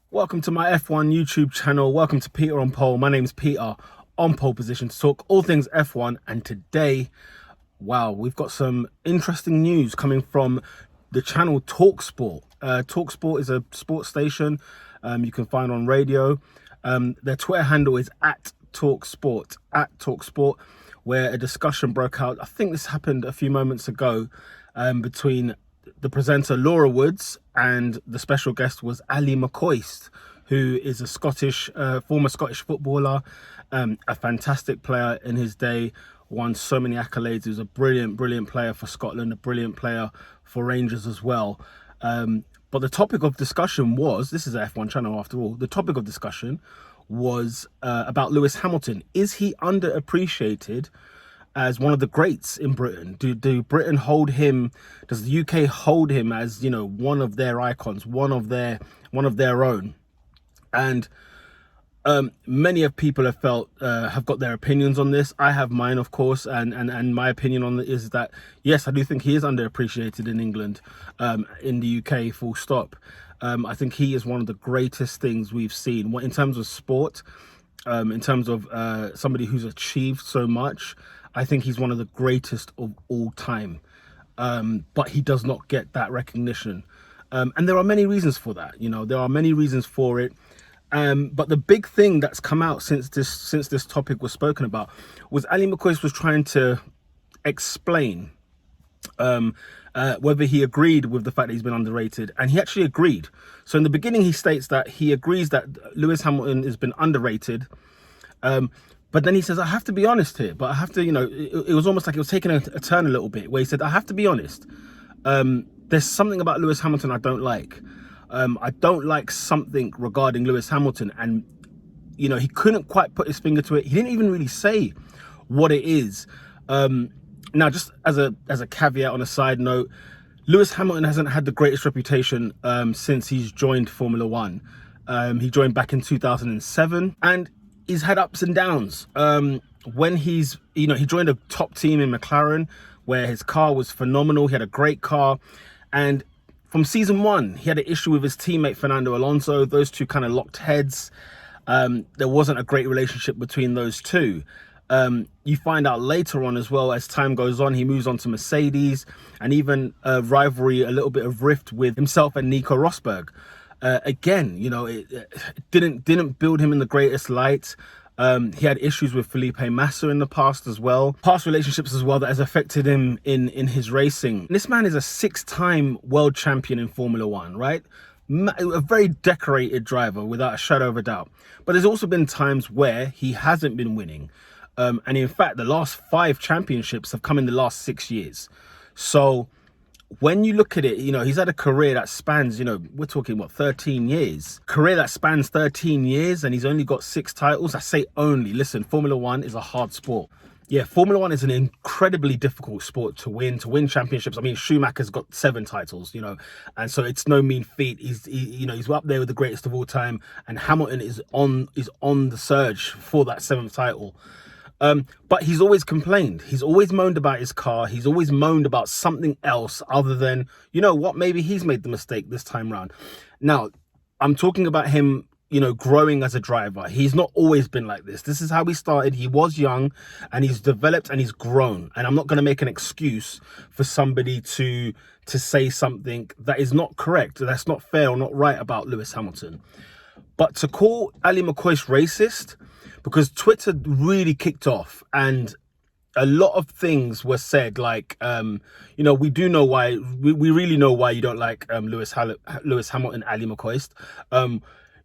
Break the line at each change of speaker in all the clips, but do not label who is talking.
Welcome to my F1 YouTube channel. Welcome to Peter on Pole. My name is Peter on pole position to talk all things F1. And today, wow, we've got some interesting news coming from the channel TalkSport. TalkSport is a sports station you can find on radio. Their Twitter handle is @TalkSport, where a discussion broke out. I think this happened a few moments ago between the presenter Laura Woods and the special guest was Ali McCoist, who is a former Scottish footballer, a fantastic player in his day, won so many accolades. He was a brilliant player for Scotland, a brilliant player for Rangers as well. But the topic of discussion was, this is an F1 channel after all, the topic of discussion was about Lewis Hamilton. Is he underappreciated as one of the greats in Britain? Do Britain hold him, does the UK hold him as, you know, one of their icons, one of their own? And many of people have got their opinions on this. I have mine, of course, and my opinion on it is that yes, I do think he is underappreciated in England, in the UK, full stop. I think he is one of the greatest things we've seen in terms of sport, in terms of somebody who's achieved so much. I think he's one of the greatest of all time, but he does not get that recognition. And there are many reasons for that. You know, there are many reasons for it. But the big thing that's come out since this topic was spoken about was Ali McCoist was trying to explain whether he agreed with the fact that he's been underrated, and he actually agreed. So in the beginning, he states that he agrees that Lewis Hamilton has been underrated. But then he says, I have to be honest here, but I have to, you know, it was almost like it was taking a turn a little bit, where he said, I have to be honest. There's something about Lewis Hamilton I don't like. I don't like something regarding Lewis Hamilton. And, you know, he couldn't quite put his finger to it. He didn't even really say what it is. Now, just as a caveat on a side note, Lewis Hamilton hasn't had the greatest reputation since he's joined Formula One. He joined back in 2007, and he's had ups and downs. When he joined a top team in McLaren, where his car was phenomenal. He had a great car. And from season one, he had an issue with his teammate, Fernando Alonso. Those two kind of locked heads. There wasn't a great relationship between those two. You find out later on as well, as time goes on, he moves on to Mercedes, and even a rivalry, a little bit of rift with himself and Nico Rosberg. Again, you know, it didn't build him in the greatest light. He had issues with Felipe Massa in the past as well. Past relationships as well that has affected him in his racing. This man is a 6-time world champion in Formula One, right? A very decorated driver without a shadow of a doubt. But there's also been times where he hasn't been winning. And in fact, the last 5 championships have come in the last 6 years. So when you look at it, you know, he's had a career that spans, you know, we're talking, 13 years. Career that spans 13 years, and he's only got 6 titles. I say only. Listen, Formula One is a hard sport. Yeah, Formula One is an incredibly difficult sport to win championships. I mean, Schumacher's got 7 titles, you know, and so it's no mean feat. He's up there with the greatest of all time, and Hamilton is on the surge for that 7th title. But he's always complained. He's always moaned about his car. He's always moaned about something else other than, you know what, maybe he's made the mistake this time round. Now, I'm talking about him, you know, growing as a driver. He's not always been like this. This is how he started. He was young, and he's developed and he's grown. And I'm not going to make an excuse for somebody to say something that is not correct, that's not fair or not right about Lewis Hamilton. But to call Ali McCoist racist, because Twitter really kicked off and a lot of things were said, like, you know, we do know why, we really know why you don't like Lewis Hamilton, Ali McCoist.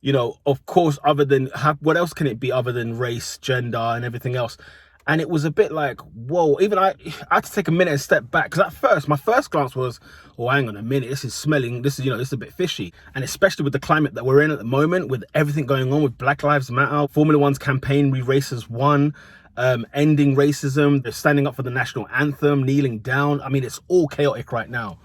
You know, of course, other than, what else can it be other than race, gender and everything else? And it was a bit like, whoa, even I had to take a minute and step back. Because at first, my first glance was, oh, hang on a minute, this is a bit fishy. And especially with the climate that we're in at the moment, with everything going on with Black Lives Matter, Formula One's campaign, We Race as One, ending racism, they're standing up for the national anthem, kneeling down. I mean, it's all chaotic right now.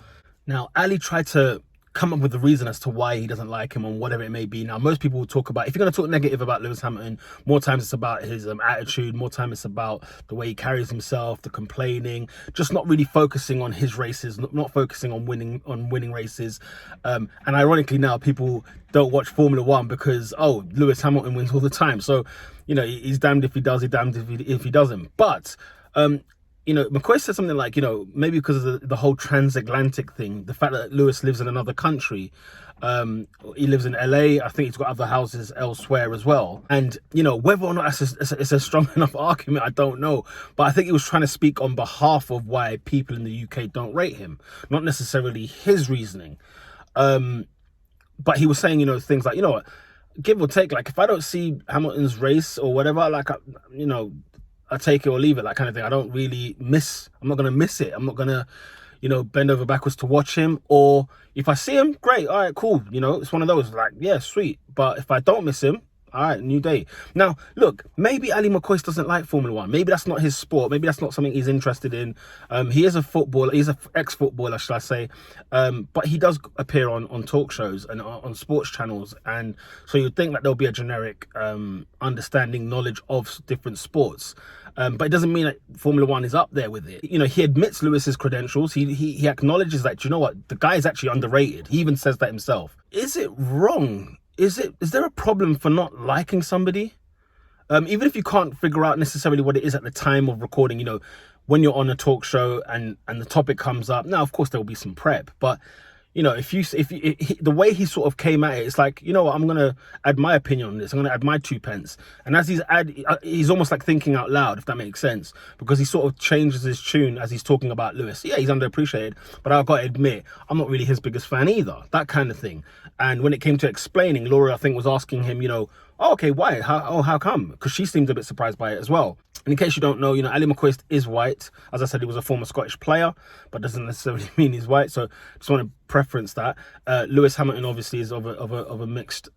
Now, Ali tried to come up with a reason as to why he doesn't like him and whatever it may be. Now, most people will talk about, if you're going to talk negative about Lewis Hamilton, more times it's about his attitude, more time it's about the way he carries himself, the complaining, just not really focusing on his races, not focusing on winning races. And ironically now, people don't watch Formula One because, oh, Lewis Hamilton wins all the time. So, you know, he's damned if he does, he's damned if he doesn't. But, you know, McCoist said something like, you know, maybe because of the whole transatlantic thing, the fact that Lewis lives in another country, he lives in LA, I think he's got other houses elsewhere as well. And, you know, whether or not it's a strong enough argument, I don't know. But I think he was trying to speak on behalf of why people in the UK don't rate him, not necessarily his reasoning. But he was saying, you know, things like, you know what, give or take, like if I don't see Hamilton's race or whatever, like, you know, I take it or leave it, that kind of thing. I don't really I'm not going to miss it. I'm not going to, you know, bend over backwards to watch him. Or if I see him, great. All right, cool. You know, it's one of those like, yeah, sweet. But if I don't miss him, all right, new day. Now, look, maybe Ali McCoist doesn't like Formula One. Maybe that's not his sport. Maybe that's not something he's interested in. He is a footballer. He's an ex-footballer, should I say. But he does appear on talk shows and on sports channels. And so you'd think that there'll be a generic understanding, knowledge of different sports. But it doesn't mean that Formula One is up there with it. You know, he admits Lewis's credentials. He acknowledges that, you know what, the guy is actually underrated. He even says that himself. Is it wrong? Is there a problem for not liking somebody? Even if you can't figure out necessarily what it is at the time of recording, you know, when you're on a talk show and the topic comes up. Now, of course, there will be some prep, but you know, if the way he sort of came at it, it's like, you know what, I'm going to add my opinion on this. I'm going to add my 2 pence. And as he's almost like thinking out loud, if that makes sense, because he sort of changes his tune as he's talking about Lewis. Yeah, he's underappreciated, but I've got to admit, I'm not really his biggest fan either. That kind of thing. And when it came to explaining, Laura, I think, was asking him, you know, oh, okay, why? How come? Because she seemed a bit surprised by it as well. And in case you don't know, you know, Ali McCoist is white. As I said, he was a former Scottish player, but doesn't necessarily mean he's white. So just want to preference that. Lewis Hamilton obviously is of a mixed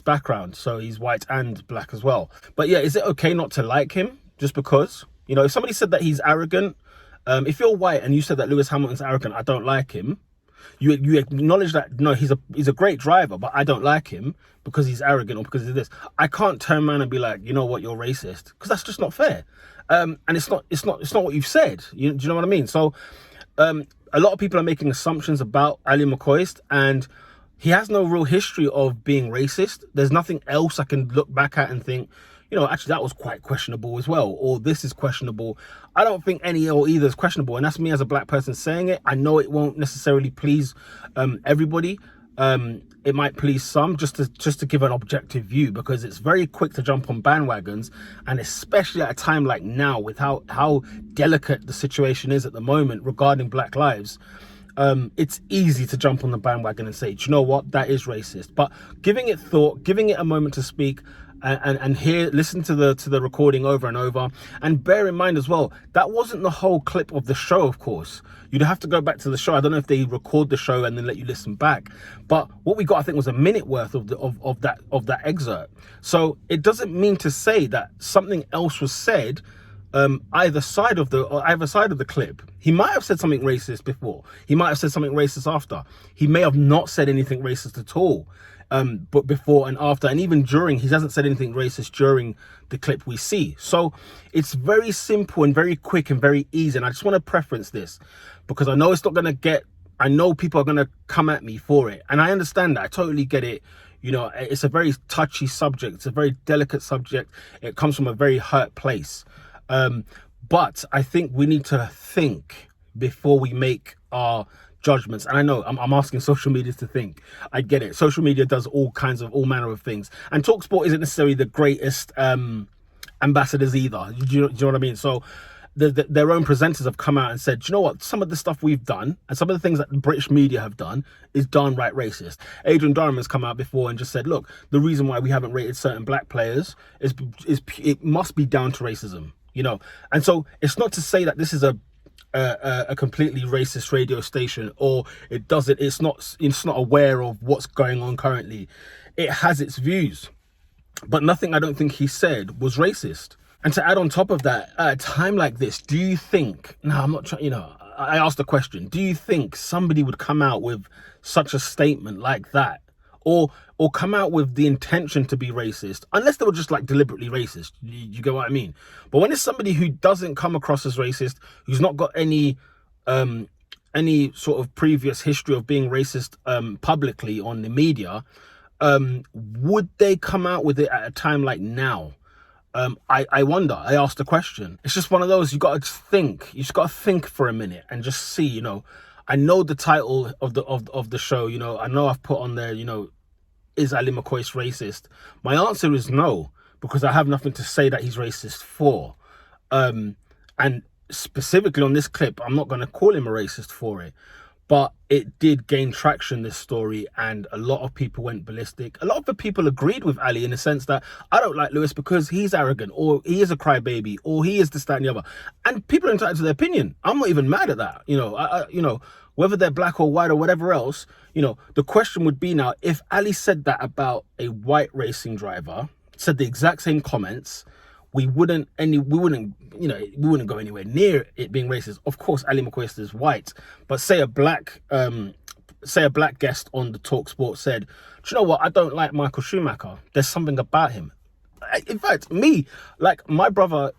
background, so he's white and black as well. But yeah, is it okay not to like him just because? You know, if somebody said that he's arrogant, if you're white and you said that Lewis Hamilton's arrogant, I don't like him. You acknowledge that, no, he's a great driver, but I don't like him because he's arrogant or because of this. I can't turn around and be like, you know what, you're racist, because that's just not fair. And it's not what you've said. Do you know what I mean? So a lot of people are making assumptions about Ali McCoist, and he has no real history of being racist. There's nothing else I can look back at and think, you know, actually that was quite questionable as well, or this is questionable. I don't think any or either is questionable, and that's me as a black person saying it. I know it won't necessarily please everybody. It might please some, just to give an objective view, because it's very quick to jump on bandwagons, and especially at a time like now with how delicate the situation is at the moment regarding Black lives. It's easy to jump on the bandwagon and say, do you know what, that is racist. But giving it thought, giving it a moment to speak, and listen to the recording over and over, and bear in mind as well, that wasn't the whole clip of the show. Of course, you'd have to go back to the show. I don't know if they record the show and then let you listen back, but what we got, I think, was a minute worth of that excerpt. So it doesn't mean to say that something else was said either side of the clip. He might have said something racist before. He might have said something racist after. He may have not said anything racist at all. But before and after, and even during, he hasn't said anything racist during the clip we see. So it's very simple and very quick and very easy. And I just want to preference this because I know it's not going to get, I know people are going to come at me for it. And I understand that. I totally get it. You know, it's a very touchy subject. It's a very delicate subject. It comes from a very hurt place. But I think we need to think before we make our judgments. And I know I'm asking social media to think. I get it. Social media does all manner of things. And TalkSport isn't necessarily the greatest ambassadors either. Do you know what I mean? So their own presenters have come out and said, do you know what? Some of the stuff we've done and some of the things that the British media have done is downright racist. Adrian Durham has come out before and just said, look, the reason why we haven't rated certain black players is it must be down to racism, you know? And so it's not to say that this is a completely racist radio station, or it's not aware of what's going on currently. It has its views, but nothing I don't think he said was racist. And to add on top of that, at a time like this, do you think, no, I'm not trying, you know, I asked the question, do you think somebody would come out with such a statement like that? Or come out with the intention to be racist, unless they were just like deliberately racist. You get what I mean? But when it's somebody who doesn't come across as racist, who's not got any sort of previous history of being racist publicly on the media, would they come out with it at a time like now? I wonder. I asked the question. It's just one of those, you got to think. You just got to think for a minute and just see, you know. I know the title of the show, you know. I know I've put on there, you know, is Ali McCoist racist? My answer is no, because I have nothing to say that he's racist for. And specifically on this clip, I'm not going to call him a racist for it. But it did gain traction, this story, and a lot of people went ballistic. A lot of the people agreed with Ali in the sense that I don't like Lewis because he's arrogant, or he is a crybaby, or he is this, that, and the other. And people are entitled to their opinion. I'm not even mad at that. You know, you know, whether they're black or white or whatever else, you know, the question would be now, if Ali said that about a white racing driver, said the exact same comments, we wouldn't go anywhere near it being racist. Of course, Ali McCoist is white, but say a black guest on the Talk Sport said, do you know what? I don't like Michael Schumacher. There's something about him. In fact, me, like my brother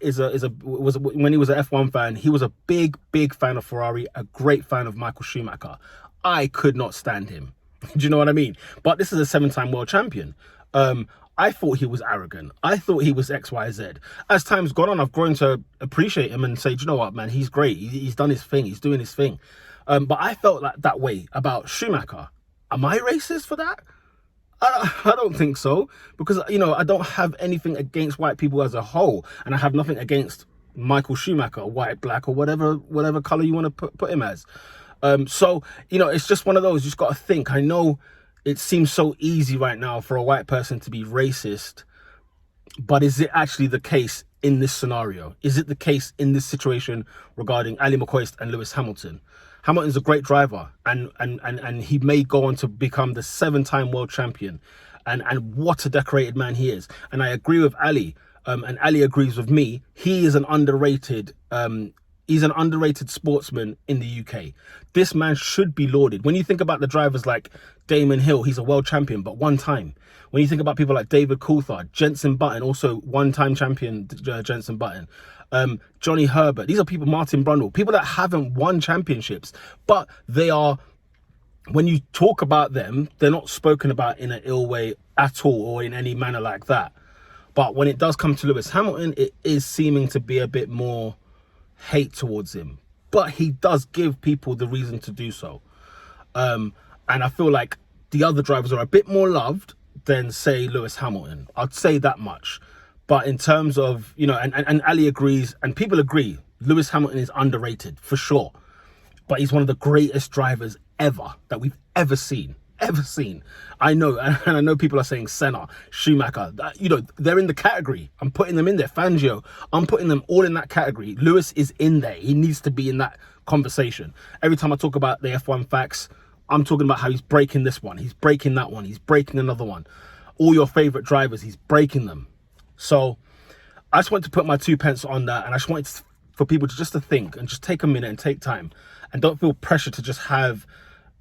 was when he was an F1 fan, he was a big fan of Ferrari, a great fan of Michael Schumacher. I could not stand him. Do you know what I mean? But this is a 7-time world champion. I thought he was arrogant. I thought he was XYZ. As time's gone on, I've grown to appreciate him and say, do you know what, man? He's great. He's done his thing. He's doing his thing. But I felt like that way about Schumacher. Am I racist for that? I don't think so, because, you know, I don't have anything against white people as a whole, and I have nothing against Michael Schumacher, white, black, or whatever color you want to put him as. So, you know, it's just one of those. You just got to think. I know it seems so easy right now for a white person to be racist, but is it actually the case in this scenario? Is it the case in this situation regarding Ali McCoist and Lewis Hamilton? Hamilton's a great driver, and he may go on to become the 7-time world champion, and what a decorated man he is. And I agree with Ali, and Ali agrees with me. He is an underrated sportsman in the UK. This man should be lauded. When you think about the drivers like Damon Hill, he's a world champion, but one time. When you think about people like David Coulthard, Jenson Button, also one-time champion Jenson Button, Johnny Herbert, these are people, Martin Brundle, people that haven't won championships, but they are, when you talk about them, they're not spoken about in an ill way at all or in any manner like that. But when it does come to Lewis Hamilton, it is seeming to be a bit more hate towards him, but he does give people the reason to do so. And I feel like the other drivers are a bit more loved than, say, Lewis Hamilton. I'd say that much. But in terms of, you know, and Ali agrees, and people agree, Lewis Hamilton is underrated for sure. But he's one of the greatest drivers ever that we've ever seen. I know, and I know people are saying Senna, Schumacher, you know, they're in the category. I'm putting them in there. Fangio, I'm putting them all in that category. Lewis is in there. He needs to be in that conversation. Every time I talk about the F1 facts, I'm talking about how he's breaking this one, he's breaking that one, he's breaking another one. All your favorite drivers, he's breaking them. So I just wanted to put my 2 pence on that, and I just wanted for people to just to think and just take a minute and take time, and don't feel pressure to just have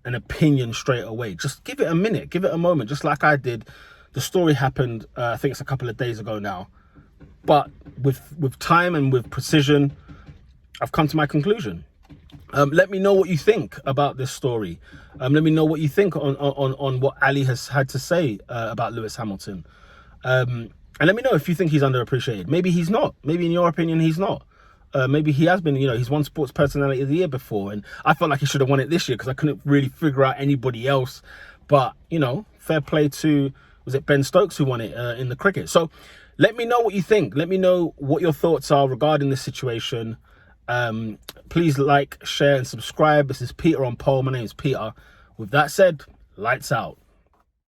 an opinion straight away. Just give it a minute, give it a moment, just like I did. The story happened, I think it's a couple of days ago now, but with time and with precision, I've come to my conclusion. Let me know what you think about this story. Let me know what you think on what Ali has had to say about Lewis Hamilton. And let me know if you think he's underappreciated. Maybe he's not. Maybe in your opinion, he's not. Maybe he has been, you know, he's won Sports Personality of the Year before, and I felt like he should have won it this year because I couldn't really figure out anybody else. But, you know, fair play to, was it Ben Stokes who won it in the cricket? So let me know what you think. Let me know what your thoughts are regarding this situation. Please like, share, and subscribe. This is Peter on Pole. My name is Peter. With that said, lights out.